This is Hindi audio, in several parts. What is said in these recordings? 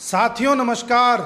साथियों नमस्कार।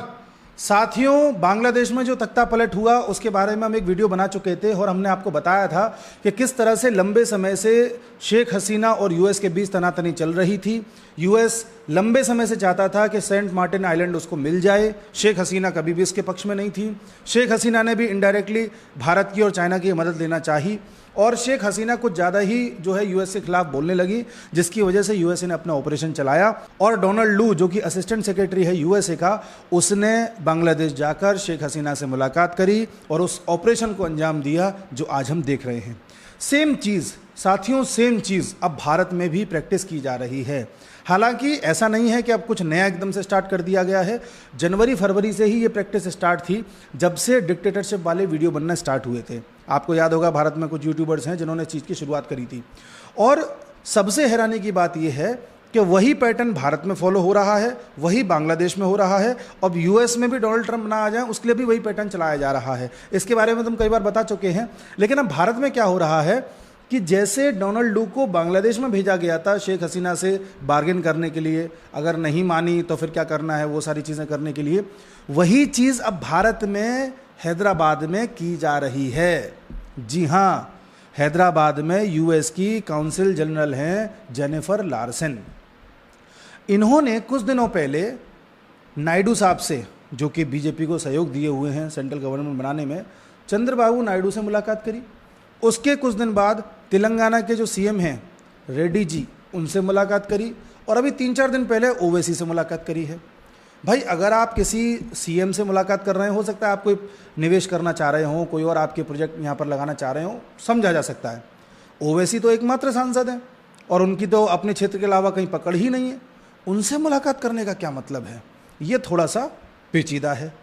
साथियों, बांग्लादेश में जो तख्ता पलट हुआ उसके बारे में हम एक वीडियो बना चुके थे और हमने आपको बताया था कि किस तरह से लंबे समय से शेख हसीना और यूएस के बीच तनातनी चल रही थी। यूएस लंबे समय से चाहता था कि सेंट मार्टिन आइलैंड उसको मिल जाए। शेख हसीना कभी भी इसके पक्ष में नहीं थी। शेख हसीना ने भी इनडायरेक्टली भारत की और चाइना की मदद लेना चाही और शेख हसीना कुछ ज़्यादा ही जो है यूएस के खिलाफ बोलने लगी, जिसकी वजह से यूएसए ने अपना ऑपरेशन चलाया और डोनाल्ड लू जो कि असिस्टेंट सेक्रेटरी है यूएसए का, उसने बांग्लादेश जाकर शेख हसीना से मुलाकात करी और उस ऑपरेशन को अंजाम दिया जो आज हम देख रहे हैं। सेम चीज़ साथियों, सेम चीज़ अब भारत में भी प्रैक्टिस की जा रही है। हालांकि ऐसा नहीं है कि अब कुछ नया एकदम से स्टार्ट कर दिया गया है। जनवरी फरवरी से ही ये प्रैक्टिस स्टार्ट थी, जब से डिक्टेटरशिप वाले वीडियो बनना स्टार्ट हुए थे। आपको याद होगा भारत में कुछ यूट्यूबर्स हैं जिन्होंने इस चीज़ की शुरुआत करी थी। और सबसे हैरानी की बात यह है कि वही पैटर्न भारत में फॉलो हो रहा है, वही बांग्लादेश में हो रहा है। अब यूएस में भी डोनाल्ड ट्रंप ना आ जाए उसके लिए भी वही पैटर्न चलाया जा रहा है। इसके बारे में तुम कई बार बता चुके हैं। लेकिन अब भारत में क्या हो रहा है कि जैसे डोनाल्ड लू को बांग्लादेश में भेजा गया था शेख हसीना से बार्गेन करने के लिए, अगर नहीं मानी तो फिर क्या करना है, वो सारी चीज़ें करने के लिए, वही चीज़ अब भारत में हैदराबाद में की जा रही है। जी हाँ, हैदराबाद में यूएस की काउंसिल जनरल हैं जेनिफर लार्सन। इन्होंने कुछ दिनों पहले नायडू साहब से, जो कि बीजेपी को सहयोग दिए हुए हैं सेंट्रल गवर्नमेंट बनाने में, चंद्रबाबू नायडू से मुलाकात करी। उसके कुछ दिन बाद तेलंगाना के जो सीएम हैं रेड्डी जी, उनसे मुलाकात करी और अभी 3-4 दिन पहले ओवैसी से मुलाकात करी है। भाई, अगर आप किसी सीएम से मुलाकात कर रहे हो सकता है आप कोई निवेश करना चाह रहे हो, कोई और आपके प्रोजेक्ट यहाँ पर लगाना चाह रहे हो, समझा जा सकता है। ओवैसी तो एकमात्र सांसद हैं और उनकी तो अपने क्षेत्र के अलावा कहीं पकड़ ही नहीं है। उनसे मुलाकात करने का क्या मतलब है? ये थोड़ा सा पेचीदा है।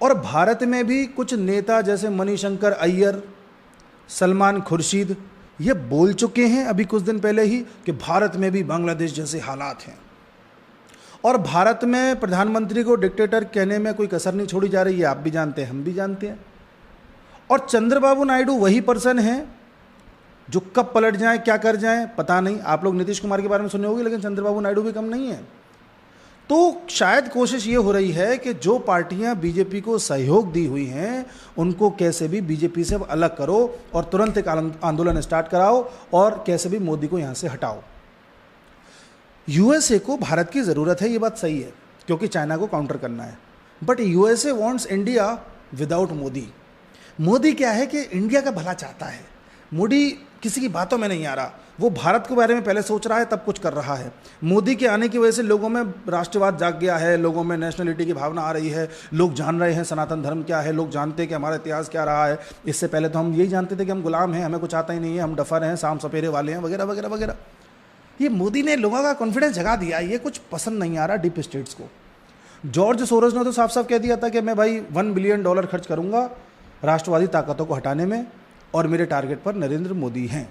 और भारत में भी कुछ नेता जैसे मणिशंकर अय्यर, सलमान खुर्शीद, ये बोल चुके हैं अभी कुछ दिन पहले ही कि भारत में भी बांग्लादेश जैसे हालात हैं और भारत में प्रधानमंत्री को डिक्टेटर कहने में कोई कसर नहीं छोड़ी जा रही है। आप भी जानते हैं, हम भी जानते हैं। और चंद्रबाबू नायडू वही पर्सन हैं जो कब पलट जाएं, क्या कर जाएं, पता नहीं। आप लोग नीतीश कुमार के बारे में सुने होंगे, लेकिन चंद्रबाबू नायडू भी कम नहीं है। तो शायद कोशिश ये हो रही है कि जो पार्टियां बीजेपी को सहयोग दी हुई हैं उनको कैसे भी बीजेपी से अलग करो और तुरंत एक आंदोलन स्टार्ट कराओ और कैसे भी मोदी को यहां से हटाओ। यूएसए को भारत की ज़रूरत है, ये बात सही है, क्योंकि चाइना को काउंटर करना है। But USA wants India without Modi. Modi क्या है कि इंडिया का भला चाहता है। मोदी किसी की बातों में नहीं आ रहा, वो भारत के बारे में पहले सोच रहा है तब कुछ कर रहा है। मोदी के आने की वजह से लोगों में राष्ट्रवाद जाग गया है, लोगों में नेशनलिटी की भावना आ रही है, लोग जान रहे हैं सनातन धर्म क्या है, लोग जानते हैं कि हमारा इतिहास क्या रहा है। इससे पहले तो हम यही जानते थे कि हम गुलाम हैं, हमें कुछ आता ही नहीं है, हम डफर हैं, शाम सपेरे वाले हैं, वगैरह वगैरह वगैरह। ये मोदी ने लोगों का कॉन्फिडेंस जगा दिया। ये कुछ पसंद नहीं आ रहा डीप स्टेट्स को। जॉर्ज सोरोस ने तो साफ साफ कह दिया था कि मैं भाई $1 बिलियन खर्च करूंगा राष्ट्रवादी ताकतों को हटाने में और मेरे टारगेट पर नरेंद्र मोदी हैं।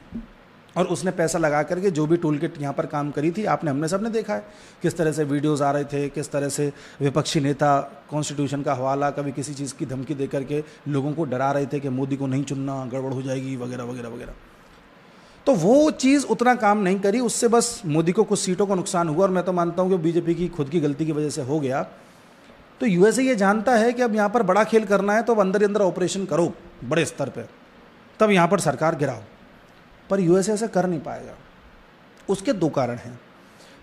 और उसने पैसा लगा करके जो भी टूल किट यहाँ पर काम करी थी, आपने हमने सबने देखा है किस तरह से वीडियोस आ रहे थे, किस तरह से विपक्षी नेता कॉन्स्टिट्यूशन का हवाला, कभी किसी चीज़ की धमकी दे करके लोगों को डरा रहे थे कि मोदी को नहीं चुनना, गड़बड़ हो जाएगी, वगैरह वगैरह वगैरह। तो वो चीज़ उतना काम नहीं करी, उससे बस मोदी को कुछ सीटों का नुकसान हुआ और मैं तो मानता हूँ कि बीजेपी की खुद की गलती की वजह से हो गया। तो यूएसए ये जानता है कि अब यहाँ पर बड़ा खेल करना है तो अब अंदर ही अंदर ऑपरेशन करो बड़े स्तर पर, तब यहाँ पर सरकार गिराओ। पर यूएसए ऐसा कर नहीं पाएगा। उसके 2 कारण हैं।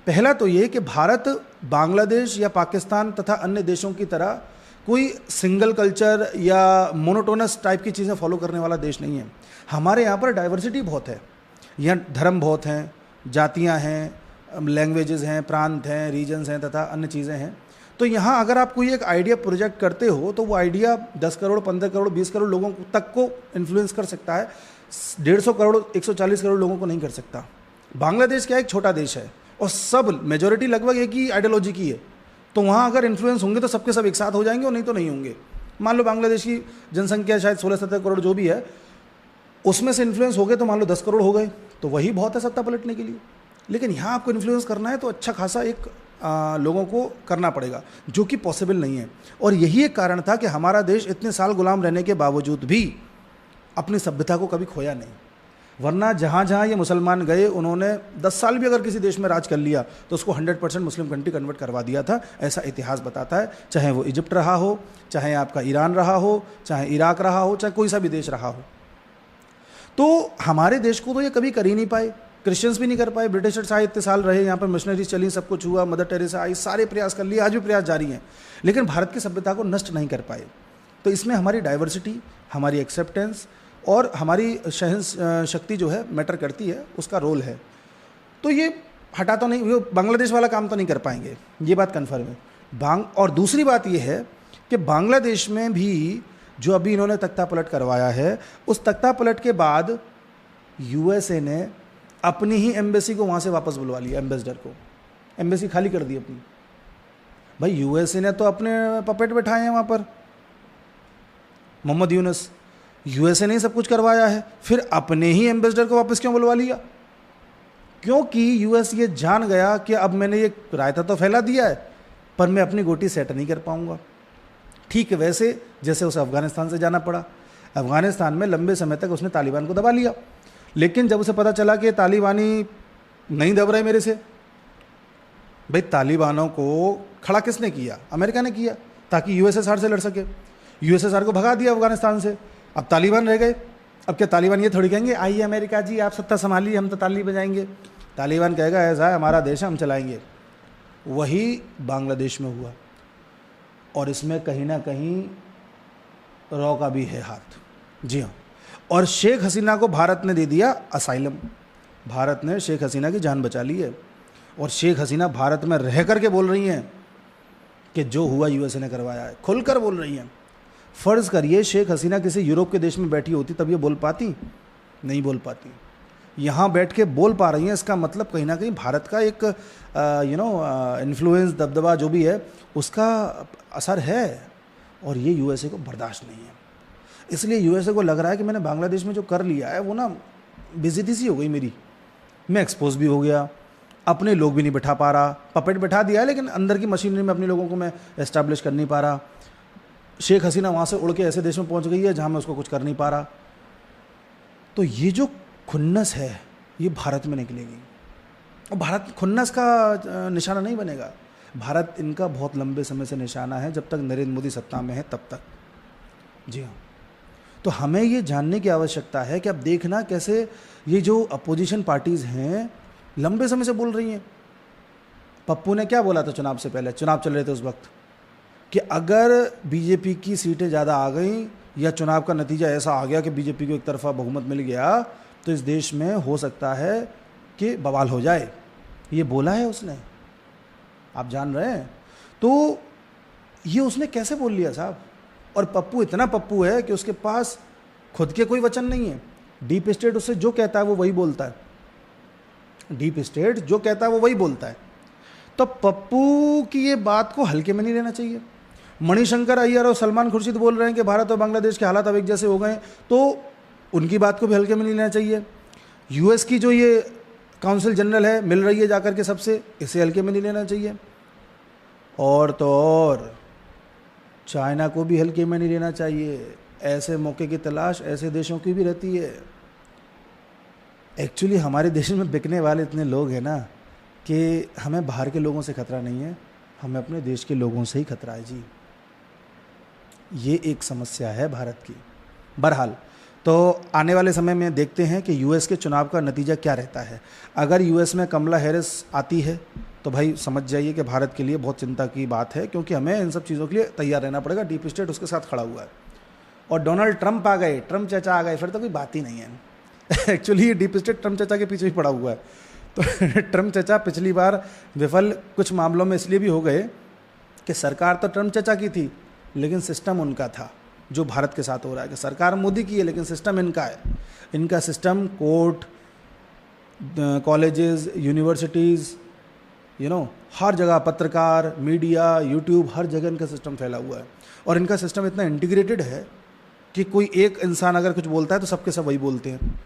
पहला तो ये कि भारत बांग्लादेश या पाकिस्तान तथा अन्य देशों की तरह कोई सिंगल कल्चर या मोनोटोनस टाइप की चीज़ें फॉलो करने वाला देश नहीं है। हमारे यहाँ पर डाइवर्सिटी बहुत है, यहाँ धर्म बहुत हैं, जातियाँ हैं, लैंग्वेजेस हैं, प्रांत हैं, रीजन्स हैं तथा अन्य चीज़ें हैं। तो यहाँ अगर आप कोई एक आइडिया प्रोजेक्ट करते हो तो वो आइडिया 10 करोड़, 15 करोड़, 20 करोड़ लोगों तक को इन्फ्लुएंस कर सकता है, 150 करोड़, 140 करोड़ लोगों को नहीं कर सकता। बांग्लादेश क्या एक छोटा देश है और सब मेजॉरिटी लगभग एक ही आइडियोलॉजी की है। तो वहाँ अगर इन्फ्लुएंस होंगे तो सबके सब एक साथ हो जाएंगे और नहीं तो नहीं होंगे। मान लो बांग्लादेश की जनसंख्या शायद 16-17 करोड़ जो भी है, उसमें से इन्फ्लुएंस हो गए तो मान लो 10 करोड़ हो गए, तो वही बहुत है सत्ता पलटने के लिए। लेकिन यहाँ आपको इन्फ्लुएंस करना है तो अच्छा खासा एक लोगों को करना पड़ेगा, जो कि पॉसिबल नहीं है। और यही एक कारण था कि हमारा देश इतने साल गुलाम रहने के बावजूद भी अपनी सभ्यता को कभी खोया नहीं। वरना जहाँ जहाँ ये मुसलमान गए उन्होंने 10 साल भी अगर किसी देश में राज कर लिया तो उसको 100% मुस्लिम कंट्री कन्वर्ट करवा दिया था, ऐसा इतिहास बताता है। चाहे वो इजिप्ट रहा हो, चाहे आपका ईरान रहा हो, चाहे इराक रहा हो, चाहे कोई सा भी देश रहा हो। तो हमारे देश को तो ये कभी कर ही नहीं पाए, क्रिश्चियंस भी नहीं कर पाए। ब्रिटिशर्स आए, इतने साल रहे यहाँ पर, मिशनरीज चली, सब कुछ हुआ, मदर टेरेसा आई, सारे प्रयास कर लिए, आज भी प्रयास जारी हैं, लेकिन भारत की सभ्यता को नष्ट नहीं कर पाए। तो इसमें हमारी डाइवर्सिटी, हमारी एक्सेप्टेंस और हमारी सहन शक्ति जो है मैटर करती है, उसका रोल है। तो ये हटा तो नहीं, वो बांग्लादेश वाला काम तो नहीं कर पाएंगे, ये बात कन्फर्म है। और दूसरी बात ये है कि बांग्लादेश में भी जो अभी इन्होंने तख्ता पलट करवाया है, उस तख्ता पलट के बाद यूएसए ने अपनी ही एम्बेसी को वहाँ से वापस बुलवा लिया, एम्बेसडर को, एम्बेसी खाली कर दी अपनी। भाई यूएसए ने तो अपने पपेट बैठाए हैं वहाँ पर, मोहम्मद यूनुस, यूएसए ने ही सब कुछ करवाया है, फिर अपने ही एम्बेसडर को वापस क्यों बुलवा लिया? क्योंकि यूएस ये जान गया कि अब मैंने ये रायता तो फैला दिया है, पर मैं अपनी गोटी सेट नहीं कर पाऊंगा। ठीक वैसे जैसे उसे अफगानिस्तान से जाना पड़ा। अफगानिस्तान में लंबे समय तक उसने तालिबान को दबा लिया, लेकिन जब उसे पता चला कि तालिबानी नहीं दब रहे मेरे से, भाई तालिबानों को खड़ा किसने किया? अमेरिका ने किया, ताकि यूएसएसआर से लड़ सके। यूएसएसआर को भगा दिया अफगानिस्तान से, अब तालिबान रह गए। अब क्या तालिबान ये थोड़ी कहेंगे आइए अमेरिका जी आप सत्ता संभालिए, हम तो ताली बजाएंगे? तालिबान कहेगा ऐसा है हमारा देश है, हम चलाएंगे। वही बांग्लादेश में हुआ, और इसमें कहीं ना कहीं रॉ का भी है हाथ। जी हाँ, और शेख हसीना को भारत ने दे दिया असाइलम। भारत ने शेख हसीना की जान बचा ली है, और शेख हसीना भारत में रह कर के बोल रही हैं कि जो हुआ यूएसए ने करवाया है, खुलकर बोल रही हैं। फ़र्ज़ करिए शेख हसीना किसी यूरोप के देश में बैठी होती, तब ये बोल पाती? नहीं बोल पाती। यहाँ बैठ के बोल पा रही हैं, इसका मतलब कहीं ना कहीं भारत का एक इन्फ्लुएंस, दबदबा जो भी है, उसका असर है, और ये यूएसए को बर्दाश्त नहीं है। इसलिए यूएसए को लग रहा है कि मैंने बांग्लादेश में जो कर लिया है वो ना बेइज्जती सी हो गई मेरी, मैं एक्सपोज भी हो गया, अपने लोग भी नहीं बैठा पा रहा, पपेट बैठा दिया है लेकिन अंदर की मशीनरी में अपने लोगों को मैं एस्टैब्लिश कर नहीं पा रहा। शेख हसीना वहाँ से उड़ के ऐसे देश में पहुँच गई है जहाँ मैं उसको कुछ कर नहीं पा रहा। तो ये जो खुन्नस है ये भारत में निकलेगी, और भारत खुन्नस का निशाना नहीं बनेगा। भारत इनका बहुत लंबे समय से निशाना है, जब तक नरेंद्र मोदी सत्ता में है तब तक। जी हाँ, तो हमें ये जानने की आवश्यकता है कि अब देखना कैसे ये जो अपोजिशन पार्टीज़ हैं लंबे समय से बोल रही हैं। पप्पू ने क्या बोला था चुनाव से पहले, चुनाव चल रहे थे उस वक्त, कि अगर बीजेपी की सीटें ज़्यादा आ गई या चुनाव का नतीजा ऐसा आ गया कि बीजेपी को एक तरफा बहुमत मिल गया, तो इस देश में हो सकता है कि बवाल हो जाए। ये बोला है उसने, आप जान रहे हैं। तो ये उसने कैसे बोल लिया साहब? और पप्पू इतना पप्पू है कि उसके पास खुद के कोई वचन नहीं है। डीप स्टेट उससे जो कहता है वो वही बोलता है, डीप स्टेट जो कहता है वो वही बोलता है। तो पप्पू की ये बात को हल्के में नहीं लेना चाहिए। मणिशंकर अय्यर और सलमान खुर्शीद बोल रहे हैं कि भारत और बांग्लादेश के हालात अब एक जैसे हो गए, तो उनकी बात को भी हल्के में नहीं लेना चाहिए। यूएस की जो ये काउंसिल जनरल है मिल रही है जाकर के सबसे, इसे हल्के में नहीं लेना चाहिए। और तो और चाइना को भी हल्के में नहीं लेना चाहिए। ऐसे मौके की तलाश ऐसे देशों की भी रहती है। एक्चुअली हमारे देश में बिकने वाले इतने लोग हैं ना कि हमें बाहर के लोगों से खतरा नहीं है, हमें अपने देश के लोगों से ही खतरा है जी। ये एक समस्या है भारत की। बहरहाल तो आने वाले समय में देखते हैं कि यूएस के चुनाव का नतीजा क्या रहता है। अगर यूएस में कमला हैरिस आती है तो भाई समझ जाइए कि भारत के लिए बहुत चिंता की बात है, क्योंकि हमें इन सब चीज़ों के लिए तैयार रहना पड़ेगा। डीप स्टेट उसके साथ खड़ा हुआ है। और डोनाल्ड ट्रंप आ गए, ट्रंप चाचा आ गए, फिर तो कोई बात ही नहीं है। एक्चुअली डीप स्टेट ट्रंप चाचा के पीछे ही पड़ा हुआ है। तो ट्रंप चाचा पिछली बार विफल कुछ मामलों में इसलिए भी हो गए कि सरकार तो ट्रंप चाचा की थी लेकिन सिस्टम उनका था। जो भारत के साथ हो रहा है कि सरकार मोदी की है लेकिन सिस्टम इनका है। इनका सिस्टम कोर्ट, कॉलेजेस, यूनिवर्सिटीज़, हर जगह, पत्रकार, मीडिया, यूट्यूब, हर जगह इनका सिस्टम फैला हुआ है। और इनका सिस्टम इतना इंटीग्रेटेड है कि कोई एक इंसान अगर कुछ बोलता है तो सबके सब वही बोलते हैं।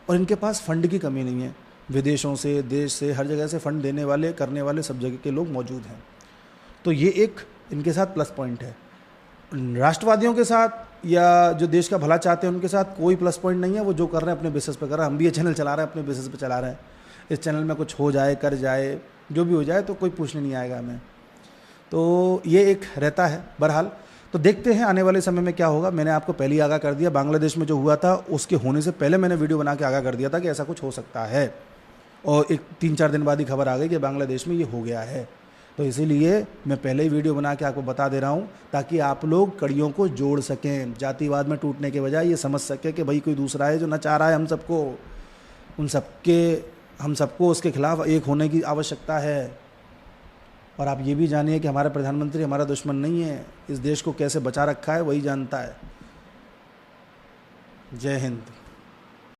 और इनके पास फंड की कमी नहीं है, विदेशों से, देश से, हर जगह से फंड देने वाले, करने वाले सब जगह के लोग मौजूद हैं। तो ये एक इनके साथ प्लस पॉइंट है। राष्ट्रवादियों के साथ या जो देश का भला चाहते हैं उनके साथ कोई प्लस पॉइंट नहीं है। वो जो कर रहे हैं अपने बेसिस पे कर रहे हैं। हम भी ये चैनल चला रहे हैं, अपने बेसिस पे चला रहे हैं। इस चैनल में कुछ हो जाए, कर जाए, जो भी हो जाए तो कोई पूछने नहीं आएगा हमें। तो ये एक रहता है। बहरहाल तो देखते हैं आने वाले समय में क्या होगा। मैंने आपको पहले ही आगाह कर दिया, बांग्लादेश में जो हुआ था उसके होने से पहले मैंने वीडियो बना के आगाह कर दिया था कि ऐसा कुछ हो सकता है, और एक 3-4 दिन बाद ही खबर आ गई कि बांग्लादेश में ये हो गया है। तो इसीलिए मैं पहले ही वीडियो बना के आपको बता दे रहा हूँ ताकि आप लोग कड़ियों को जोड़ सकें, जातिवाद में टूटने के बजाय ये समझ सकें कि भाई कोई दूसरा है जो न चाह रहा है हम सबको, हम सबको उसके खिलाफ एक होने की आवश्यकता है। और आप ये भी जानिए कि हमारा प्रधानमंत्री हमारा दुश्मन नहीं है, इस देश को कैसे बचा रखा है वही जानता है। जय हिंद।